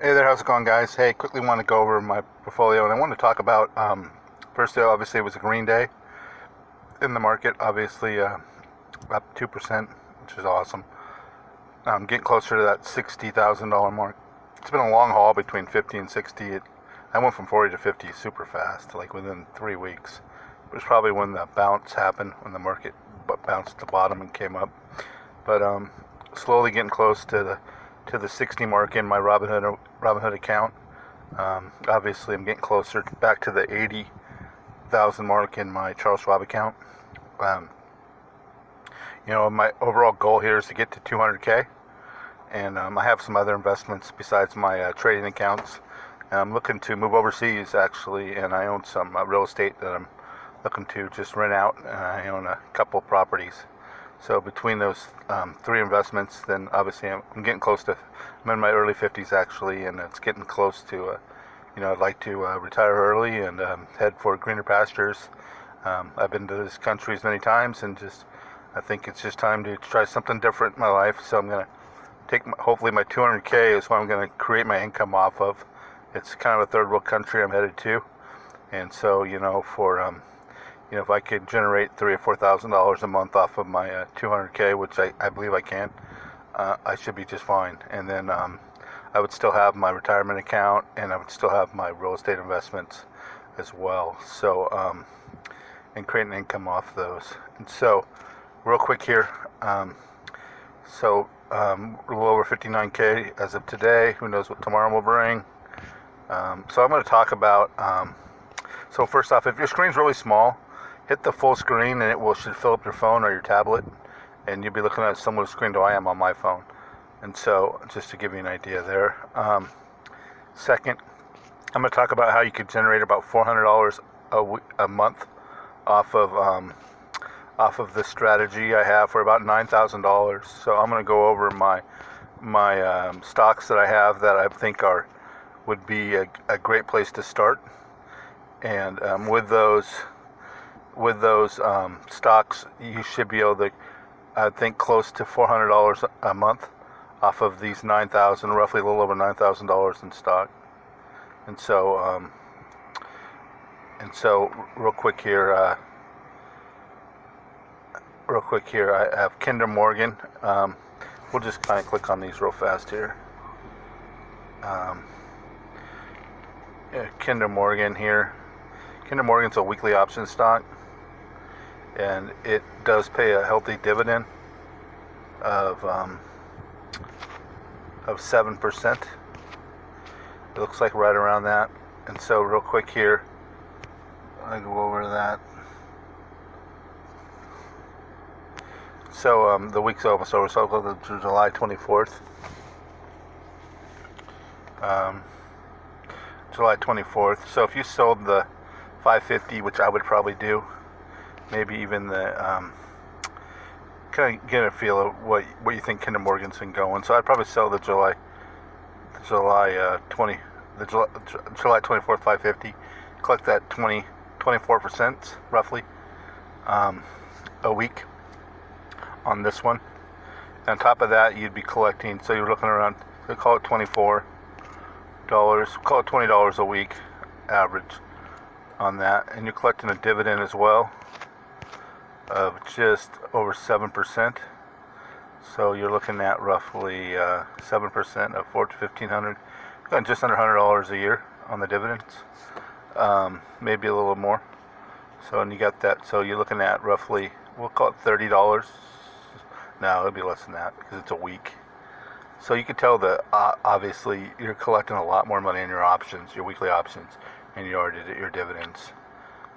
Hey there, how's it going, guys? Hey, quickly want to go over my portfolio, and I want to talk about first, obviously, it was a green day in the market, obviously up 2%, which is awesome. Getting closer to that $60,000 mark. It's been a long haul between 50 and 60. I went from 40 to 50 super fast, like within 3 weeks. It was probably when the bounce happened, when the market bounced to the bottom and came up. But slowly getting close to the 60 mark in my Robinhood account. Obviously, I'm getting closer back to the 80,000 mark in my Charles Schwab account. Um, my overall goal here is to get to 200K, and I have some other investments besides my trading accounts. And I'm looking to move overseas actually, and I own some real estate that I'm looking to just rent out. And I own a couple properties. So between those three investments, then obviously I'm getting close to. I'm in my early 50s actually, and it's getting close to. I'd like to retire early and head for greener pastures. I've been to these countries many times, and I think it's just time to try something different in my life. So I'm gonna hopefully my 200K is what I'm gonna create my income off of. It's kind of a third world country I'm headed to, and so if I could generate $3,000 or $4,000 a month off of my 200K, which I believe I can, I should be just fine. And then I would still have my retirement account, and I would still have my real estate investments as well. So, and create an income off those. And so, real quick here, a little over 59K as of today. Who knows what tomorrow will bring? So I'm going to talk about. So first off, if your screen's really small, hit the full screen and should fill up your phone or your tablet, and you'll be looking at a similar screen to I am on my phone. And so, just to give you an idea there. Second, I'm going to talk about how you could generate about $400 a month off of the strategy I have for about $9,000. So I'm going to go over my stocks that I have that I think would be a great place to start, and with those stocks, you should be able to, I think, close to $400 a month off of these 9,000, roughly a little over $9,000 in stock. And so, real quick here, I have Kinder Morgan. We'll just kind of click on these real fast here. Kinder Morgan here. Kinder Morgan's a weekly option stock, and it does pay a healthy dividend of 7%. It looks like right around that. And so, real quick here, I go over that. So the week's almost over. So I'll go to July 24th. July 24th. So if you sold the 550, which I would probably do, maybe even the kind of get a feel of what you think Kinder Morgan's been going. So I'd probably sell the July 24th 550, collect that 24% roughly a week on this one. And on top of that, you'd be collecting. So you're looking around. They call it $24. Call it $20 a week average on that, and you're collecting a dividend as well of just over 7%. So you're looking at roughly 7% of $1,500, just under $100 a year on the dividends, maybe a little more. So, and you got that. So you're looking at roughly, we'll call it $30. No, it'll be less than that because it's a week. So you can tell that obviously you're collecting a lot more money in your options, your weekly options, and you already did your dividends.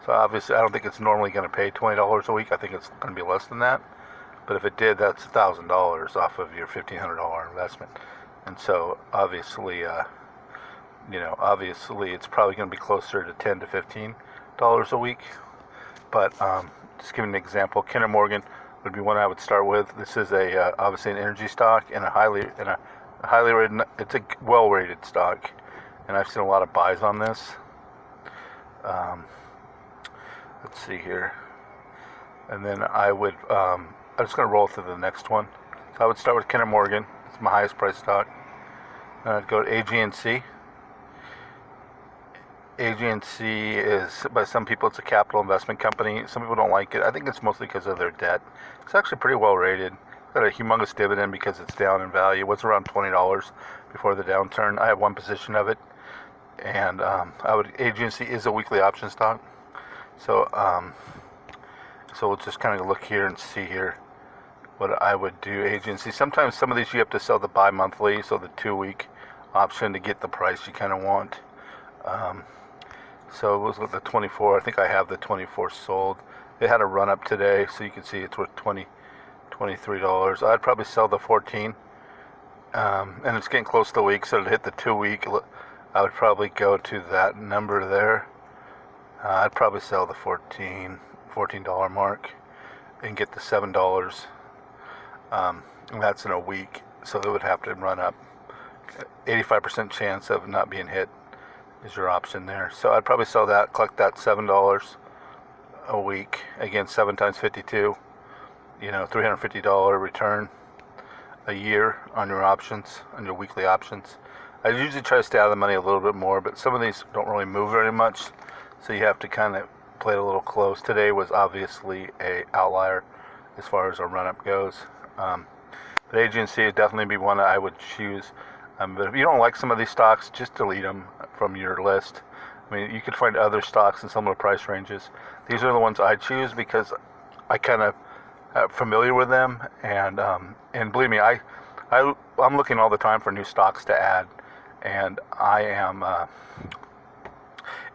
So obviously, I don't think it's normally going to pay $20 a week. I think it's going to be less than that. But if it did, that's $1,000 off of your $1,500 investment. And so obviously, it's probably going to be closer to $10 to $15 a week. But just giving an example, Kinder Morgan would be one I would start with. This is obviously an energy stock and a highly rated. It's a well-rated stock, and I've seen a lot of buys on this. Let's see here, and then I'm just going to roll through the next one. So I would start with Kinder Morgan. It's my highest price stock. I'd go to AGNC. AGNC is, by some people, it's a capital investment company. Some people don't like it. I think it's mostly because of their debt. It's actually pretty well rated. It's got a humongous dividend because it's down in value. It was around $20 before the downturn. I have one position of it, and AGNC is a weekly option stock. So we'll just kind of look here and see here what I would do. AGNC. Sometimes some of these you have to sell the bi-monthly, so the 2-week option to get the price you kind of want. So it was with the 24. I think I have the 24 sold. It had a run up today, so you can see it's worth $23. I'd probably sell the 14, and it's getting close to the week, so to hit the 2-week, I would probably go to that number there. I'd probably sell the $14 mark and get the $7. And that's in a week, so it would have to run up. 85% chance of not being hit is your option there. So I'd probably sell that, collect that $7 a week. Again, 7 times 52, $350 return a year on your options, on your weekly options. I usually try to stay out of the money a little bit more, but some of these don't really move very much, so you have to kind of play it a little close. Today was obviously a outlier as far as a run-up goes. But AGNC would definitely be one that I would choose. But if you don't like some of these stocks, just delete them from your list. I mean, you could find other stocks in similar price ranges. These are the ones I choose because I kind of familiar with them, and believe me, I'm looking all the time for new stocks to add, and I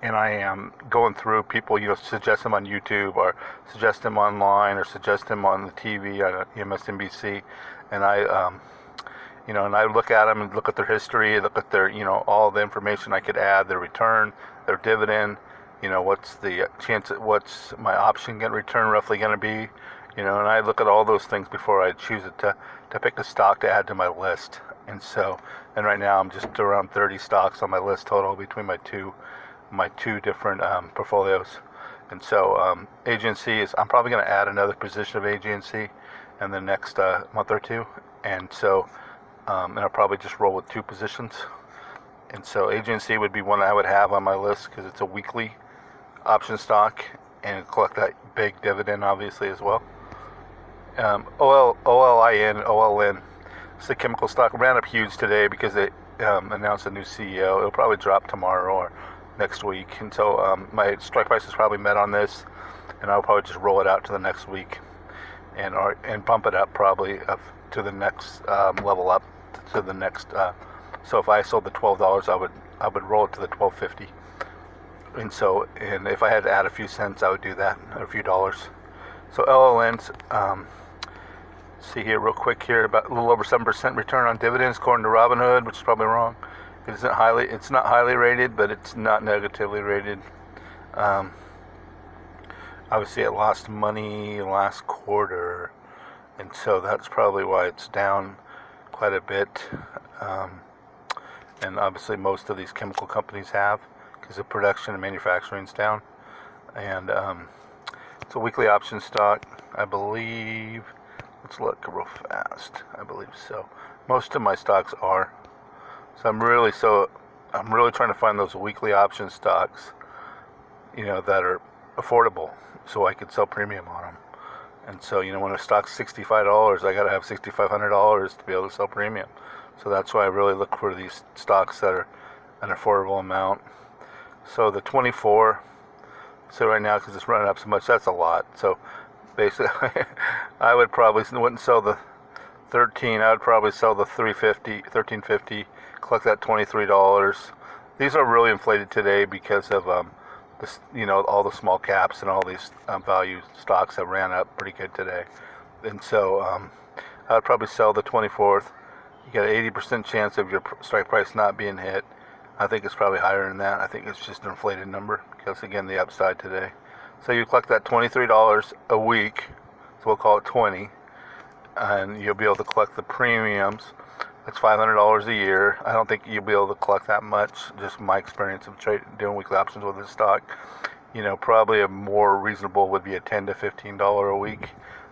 am going through people, suggest them on YouTube or suggest them online or suggest them on the TV on MSNBC, and I look at them and look at their history, look at their, all the information I could add, their return, their dividend, what's the chance, what's my option getting return roughly going to be, and I look at all those things before I choose it to pick a stock to add to my list. And right now I'm just around 30 stocks on my list total between my two different portfolios. And so AGNC I'm probably going to add another position of AGNC in the next month or two. And so and I'll probably just roll with 2 positions. And so AGNC would be one I would have on my list because it's a weekly option stock and collect that big dividend obviously as well. OLN, it's a chemical stock, ran up huge today because they announced a new CEO. It'll probably drop tomorrow or next week. And so my strike price is probably met on this, and I'll probably just roll it out to the next week and bump it up probably up to the next level up to the next. So if I sold the $12, I would roll it to the $12.50. And if I had to add a few cents, I would do that, a few dollars. So LLNs, see here real quick here, about a little over 7% return on dividends according to Robinhood, which is probably wrong. It's not highly rated, but it's not negatively rated. Obviously it lost money last quarter, and so that's probably why it's down quite a bit. And obviously most of these chemical companies have, because the production and manufacturing is down. And it's a weekly option stock, I believe. Let's look real fast. I believe so. Most of my stocks are. So I'm really trying to find those weekly option stocks, that are affordable, so I could sell premium on them. And so, when a stock's $65, I got to have $6,500 to be able to sell premium. So that's why I really look for these stocks that are an affordable amount. So the 24. So right now, because it's running up so much, that's a lot. So basically, I wouldn't sell the 13. I would probably sell the $13.50, collect that $23. These are really inflated today because of all the small caps and all these value stocks have ran up pretty good today. And so I would probably sell the 24th. You got an 80% chance of your strike price not being hit. I think it's probably higher than that. I think it's just an inflated number because, again, the upside today. So you collect that $23 a week, so we'll call it 20, and you'll be able to collect the premiums. That's $500 a year. I don't think you'll be able to collect that much, just my experience of doing weekly options with this stock. Probably a more reasonable would be a $10 to $15 a week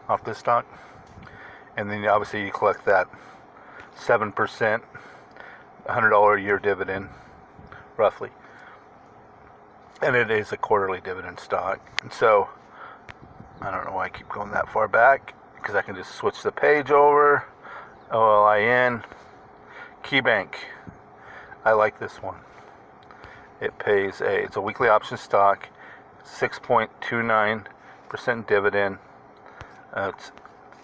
off this stock. And then obviously you collect that 7%. $100 a year dividend, roughly. And it is a quarterly dividend stock. And so, I don't know why I keep going that far back, because I can just switch the page over. OLIN, KeyBank. I like this one. It's a weekly option stock, 6.29% dividend. It's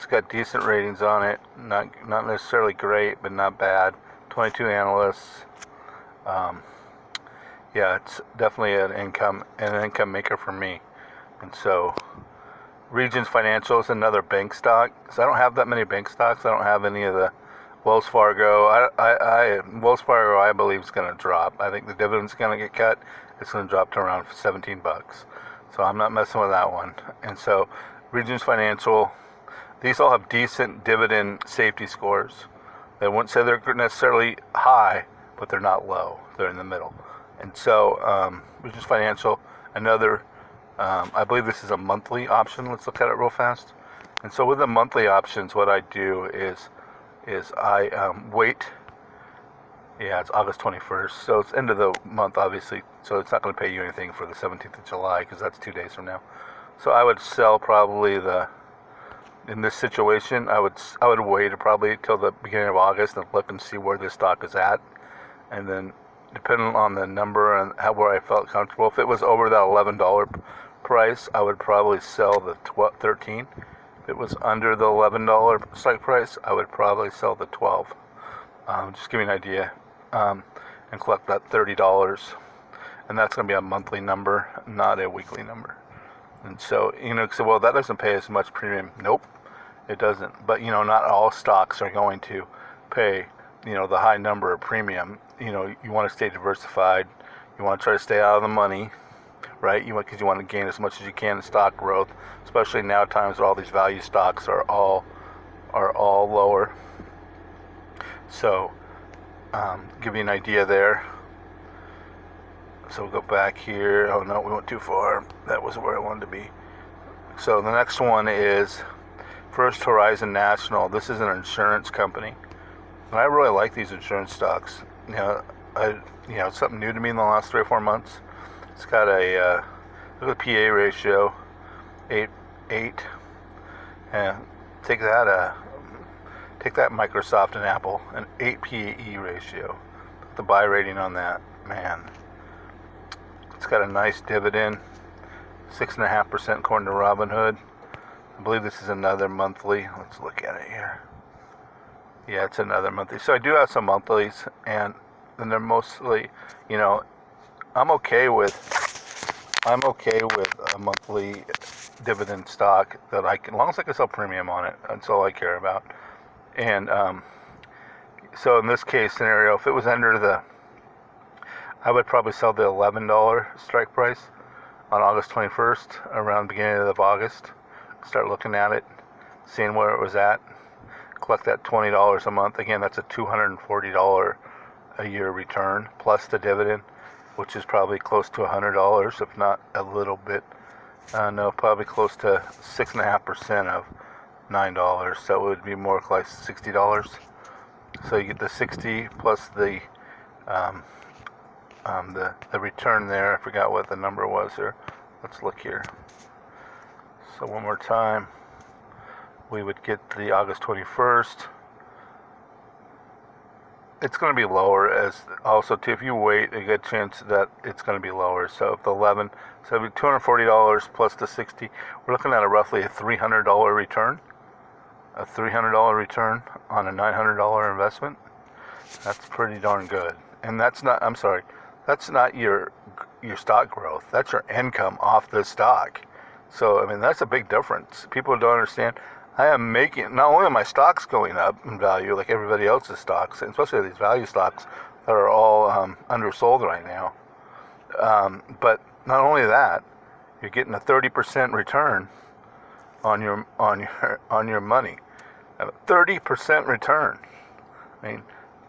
got decent ratings on it, not necessarily great, but not bad. 22 analysts. Yeah, it's definitely an income maker for me. And so, Regions Financial is another bank stock. So I don't have that many bank stocks. I don't have any of the Wells Fargo. Wells Fargo, I believe, is going to drop. I think the dividend's going to get cut. It's going to drop to around $17. So I'm not messing with that one. And so, Regions Financial, these all have decent dividend safety scores. They wouldn't say they're necessarily high, but they're not low. They're in the middle. And so, Regions Financial, another, I believe this is a monthly option. Let's look at it real fast. And so with the monthly options, what I do is I wait. Yeah, it's August 21st, so it's end of the month, obviously. So it's not going to pay you anything for the 17th of July, because that's 2 days from now. So I would sell probably in this situation, I would wait probably till the beginning of August and look and see where this stock is at, and then depending on the number and where I felt comfortable. If it was over that $11 price, I would probably sell the 13. If it was under the $11 strike price, I would probably sell the 12. Just give you an idea, and collect that $30. And that's going to be a monthly number, not a weekly number. And so, well, that doesn't pay as much premium. Nope, it doesn't. But, not all stocks are going to pay, the high number of premium. You want to stay diversified. You want to try to stay out of the money, right? Because you want to gain as much as you can in stock growth, especially now times where all these value stocks are all lower. So, give you an idea there. So we'll go back here. Oh no, we went too far. That was where I wanted to be. So the next one is First Horizon National. This is an insurance company. And I really like these insurance stocks. It's something new to me in the last 3 or 4 months. It's got a look at the PA ratio, 8. And take that Microsoft and Apple, an 8 PE ratio. The buy rating on that, man. It's got a nice dividend, 6.5% according to Robinhood. I believe this is another monthly. Let's look at it here. Yeah, it's another monthly. So I do have some monthlies, and they're mostly, I'm okay with a monthly dividend stock that as long as I can sell premium on it, that's all I care about. And so in this case scenario, if it was under I would probably sell the $11 strike price on August 21st, around the beginning of August. Start looking at it, seeing where it was at. Collect that $20 a month. Again, that's a $240 a year return, plus the dividend, which is probably close to $100, if not a little bit. No, probably close to 6.5% of $9. So it would be more like $60. So you get the 60 plus the return there. I forgot what the number was there. Let's look here. So one more time, we would get the August 21st. It's going to be lower, as also too, if you wait, a good chance that it's going to be lower. So if the 11, so it'd be $240 plus the 60, we're looking at roughly a $300 return. A $300 return on a $900 investment. That's pretty darn good. And that's not your stock growth. That's your income off the stock. So, that's a big difference. People don't understand. I am making, not only are my stocks going up in value like everybody else's stocks, and especially these value stocks that are all undersold right now, but not only that, you're getting a 30% return on your money. A 30% return.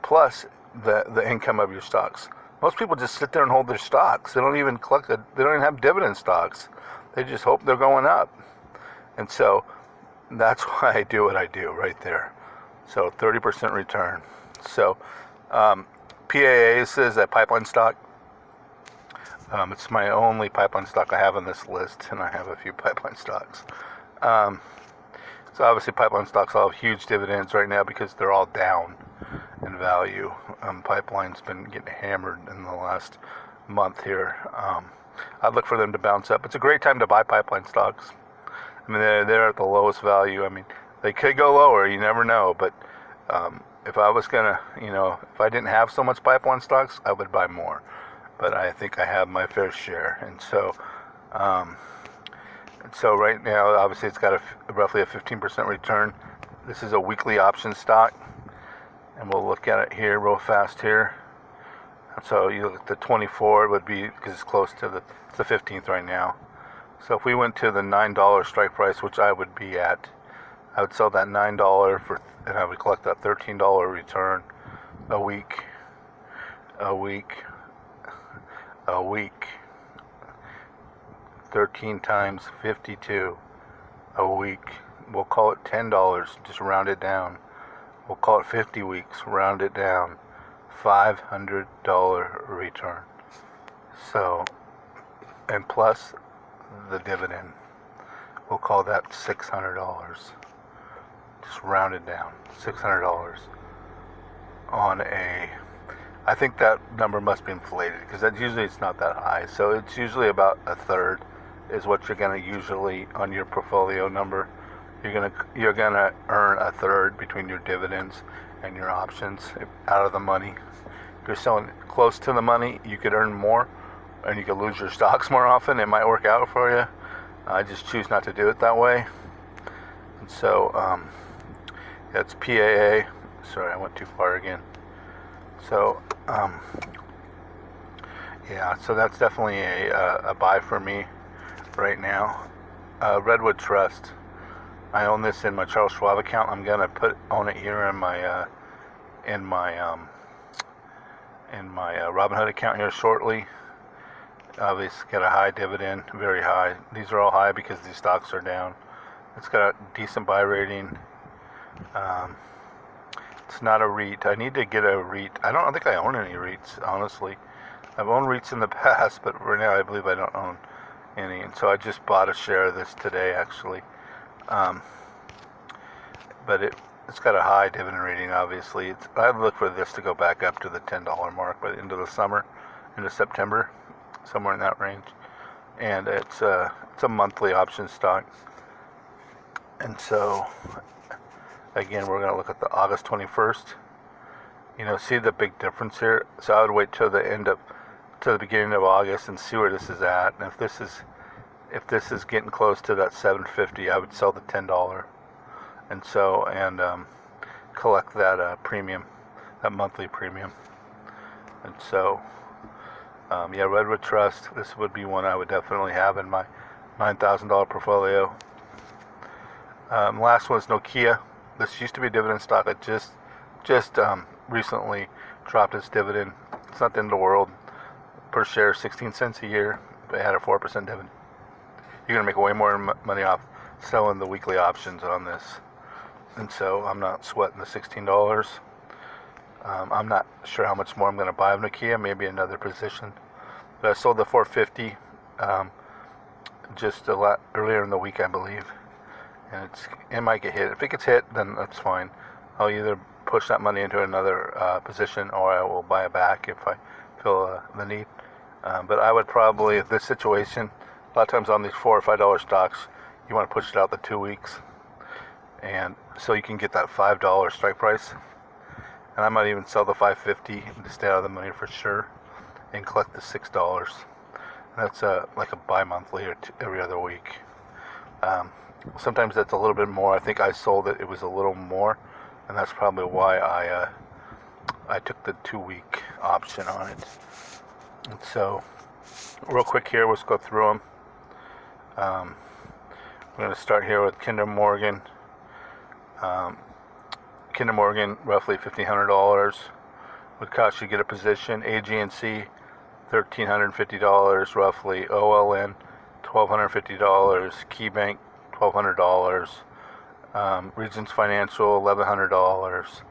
Plus the income of your stocks. Most people just sit there and hold their stocks. They don't even have dividend stocks. They just hope they're going up. And so that's why I do what I do right there. So 30% return. So PAAs is a pipeline stock. It's my only pipeline stock I have on this list, and I have a few pipeline stocks. So obviously pipeline stocks all have huge dividends right now because they're all down in value. Pipeline's been getting hammered in the last month here. I'd look for them to bounce up. It's a great time to buy pipeline stocks. I mean, they're at the lowest value. I mean, they could go lower. You never know. But if I was gonna, if I didn't have so much pipeline stocks, I would buy more. But I think I have my fair share, and so right now, obviously, it's got roughly a 15% return. This is a weekly option stock, and we'll look at it here real fast here. So you look at the 24, would be, because it's close to it's the 15th right now. So if we went to the $9 strike price, which I would be at, I would sell that $9 and I would collect that $13 return a week. 13 times 52 a week. We'll call it $10, just round it down. We'll call it 50 weeks, round it down. $500 return. So, and plus the dividend, we'll call that $600. Just round it down, $600 on I think that number must be inflated because usually it's not that high. So it's usually about a third is what you're going to usually on your portfolio number. You're gonna earn a third between your dividends and your options out of the money. If you're selling close to the money, you could earn more, and you could lose your stocks more often. It might work out for you. I just choose not to do it that way. And so that's PAA. Sorry, I went too far again. So yeah, so that's definitely a buy for me right now. Redwood Trust. I own this in my Charles Schwab account. I'm gonna own it here in my Robinhood account here shortly. Obviously, got a high dividend, very high. These are all high because these stocks are down. It's got a decent buy rating. It's not a REIT. I need to get a REIT. I don't think I own any REITs, honestly. I've owned REITs in the past, but right now I believe I don't own any. And so I just bought a share of this today, actually. But it's got a high dividend rating, obviously. I'd look for this to go back up to the $10 mark by the end of the summer, into September, somewhere in that range. And it's a monthly option stock. And so, again, we're going to look at the August 21st. See the big difference here? So I would wait till the beginning of August and see where this is at. And if this is getting close to that $7.50, I would sell the $10, and collect that premium, that monthly premium. And so, yeah, Redwood Trust. This would be one I would definitely have in my $9,000 portfolio. Last one is Nokia. This used to be a dividend stock. It just recently dropped its dividend. It's not the end of the world. Per share, 16 cents a year. It had a 4% dividend. You're going to make way more money off selling the weekly options on this. And so I'm not sweating the $16. I'm not sure how much more I'm going to buy of Nokia, maybe another position. But I sold the 450 just a lot earlier in the week, I believe. And it might get hit. If it gets hit, then that's fine. I'll either push that money into another position, or I will buy it back if I feel the need. But I would probably, if this situation, a lot of times on these $4 or $5 stocks, you want to push it out the 2 weeks, and so you can get that $5 strike price. And I might even sell the $5.50 to stay out of the money for sure, and collect the $6. And that's like a bi-monthly or every other week. Sometimes that's a little bit more. I think I sold it. It was a little more, and that's probably why I took the 2-week option on it. And so, real quick here, let's go through them. We're going to start here with Kinder Morgan. Kinder Morgan, roughly $1,500 would cost you to get a position. AG&C, $1,350 roughly. OLN, $1,250. KeyBank, $1,200. Regions Financial, $1,100.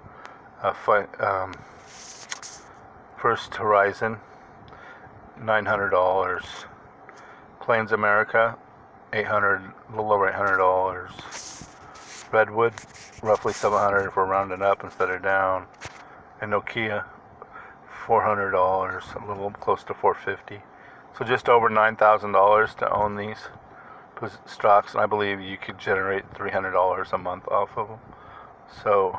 First Horizon, $900. Plains America, $800, a little over $800. Redwood, roughly $700 if we're rounding up instead of down. And Nokia, $400, a little close to $450. So just over $9,000 to own these stocks, and I believe you could generate $300 a month off of them. So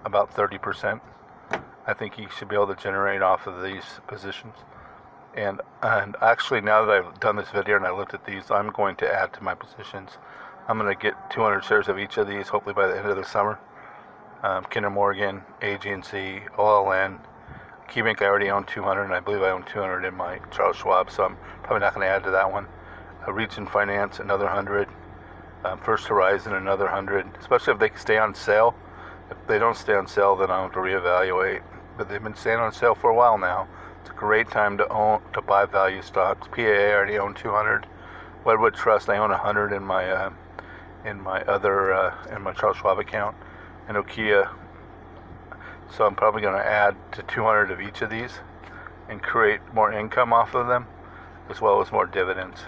about 30%. I think you should be able to generate off of these positions. And actually, now that I've done this video and I looked at these, I'm going to add to my positions. I'm going to get 200 shares of each of these, hopefully by the end of the summer. Kinder Morgan, AG&C, OLN, KeyBank I already own 200, and I believe I own 200 in my Charles Schwab, so I'm probably not going to add to that one. Region Finance, another 100. First Horizon, another 100, especially if they stay on sale. If they don't stay on sale, then I'll have to reevaluate. But they've been staying on sale for a while now. It's a great time to buy value stocks. PAA I already own 200. Wedwood Trust I own 100 in my Charles Schwab account. And Nokia. So I'm probably going to add to 200 of each of these and create more income off of them, as well as more dividends.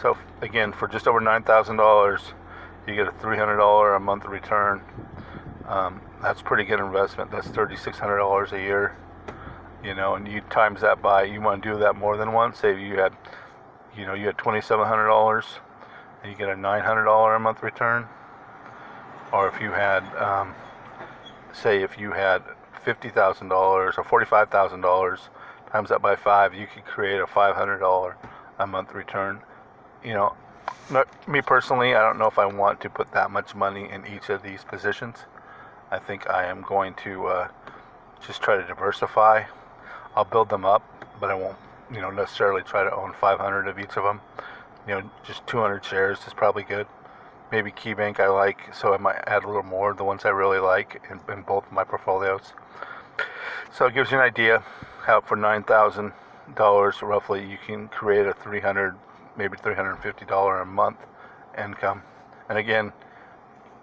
So again, for just over $9,000, you get a $300 a month return. That's pretty good investment. That's $3,600 a year. And you times that by, you want to do that more than once. Say you had $2,700 and you get a $900 a month return. Or if you had, say if you had $50,000 or $45,000, times that by 5, you could create a $500 a month return. Me personally, I don't know if I want to put that much money in each of these positions. I think I am going to just try to diversify. I'll build them up, but I won't, necessarily try to own 500 of each of them. Just 200 shares is probably good. Maybe KeyBank I like, so I might add a little more, the ones I really like in both of my portfolios. So it gives you an idea how for $9,000 roughly you can create a $300, maybe $350 a month income. And again,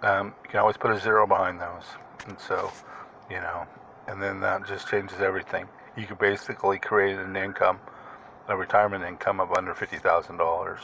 you can always put a zero behind those. And so, and then that just changes everything. You could basically create an income, a retirement income of under $50,000.